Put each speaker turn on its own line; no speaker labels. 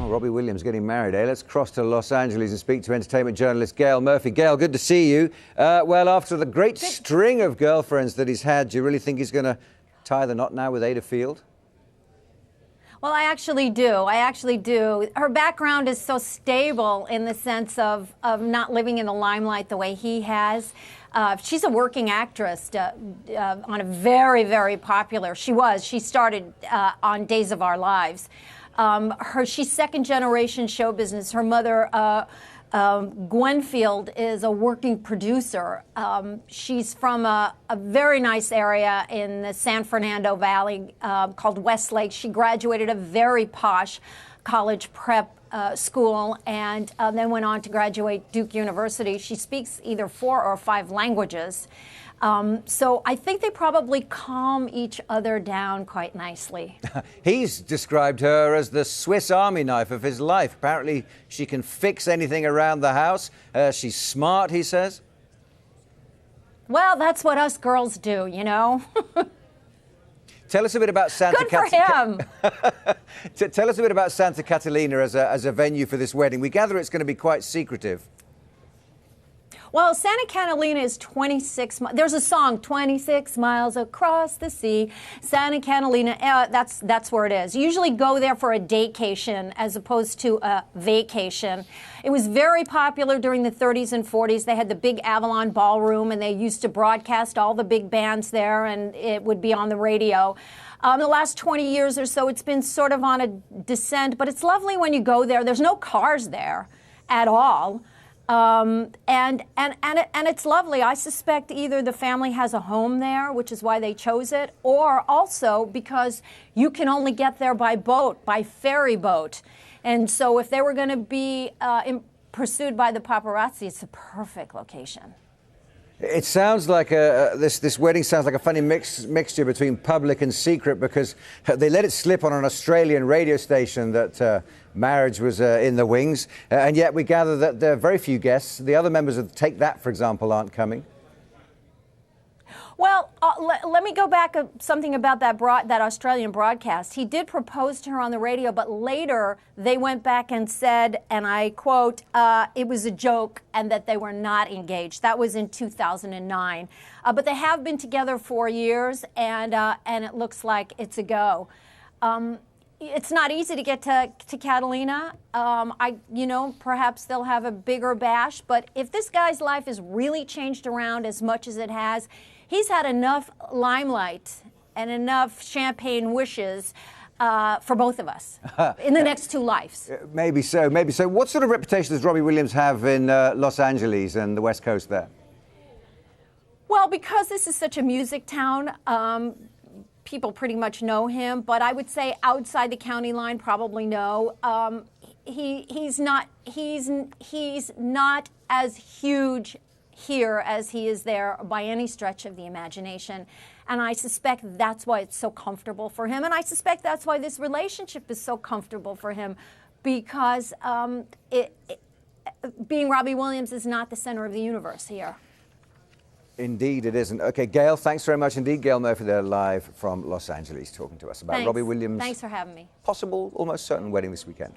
Oh, Robbie Williams getting married, eh? Let's cross to Los Angeles and speak to entertainment journalist Gail Murphy. Gail, good to see you. Well, after the great string of girlfriends that he's had, do you really think he's going to tie the knot now with Ada Field?
Well, I actually do. Her background is so stable in the sense of not living in the limelight the way he has. She's a working actress on a very, very popular. She started on Days of Our Lives. She's second generation show business. Her mother, Gwen Field, is a working producer. She's from a very nice area in the San Fernando Valley called Westlake. She graduated a very posh college prep school and then went on to graduate Duke University. She speaks either 4 or 5 languages. So I think they probably calm each other down quite nicely.
He's described her as the Swiss Army knife of his life. Apparently she can fix anything around the house. She's smart, he says.
Well, that's what us girls do, you know.
Tell us a bit about Santa
Catalina. Good for him.
Tell us a bit about Santa Catalina as a venue for this wedding. We gather it's going to be quite secretive.
Well, Santa Catalina is 26 miles. There's a song, 26 miles across the sea. Santa Catalina, that's where it is. You usually go there for a daycation as opposed to a vacation. It was very popular during the 30s and 40s. They had the big Avalon Ballroom, and they used to broadcast all the big bands there, and it would be on the radio. The last 20 years or so, it's been sort of on a descent, but it's lovely when you go there. There's no cars there at all. And it's lovely. I suspect either the family has a home there, which is why they chose it, or also because you can only get there by boat, by ferry boat. And so if they were going to be pursued by the paparazzi, it's a perfect location.
It sounds like this wedding sounds like a funny mixture between public and secret, because they let it slip on an Australian radio station that marriage was in the wings, and yet we gather that there are very few guests. The other members of Take That, for example, aren't coming.
Well, let me go back something about that Australian broadcast. He did propose to her on the radio, but later they went back and said, and I quote, it was a joke and that they were not engaged. That was in 2009. But they have been together 4 years, and it looks like it's a go. It's not easy to get to Catalina. Perhaps they'll have a bigger bash, but if this guy's life has really changed around as much as it has, he's had enough limelight and enough champagne wishes for both of us in the next 2 lives.
Maybe so, maybe so. What sort of reputation does Robbie Williams have in Los Angeles and the West Coast there?
Well, because this is such a music town, people pretty much know him, but I would say outside the county line, probably no. He's not as huge here as he is there by any stretch of the imagination. And I suspect that's why it's so comfortable for him. And I suspect that's why this relationship is so comfortable for him, because being Robbie Williams is not the center of the universe here.
Indeed, it isn't. Okay, Gail, thanks very much indeed. Gail Murphy there live from Los Angeles talking to us about Robbie Williams'
Thanks for having me.
Possible, almost certain wedding this weekend.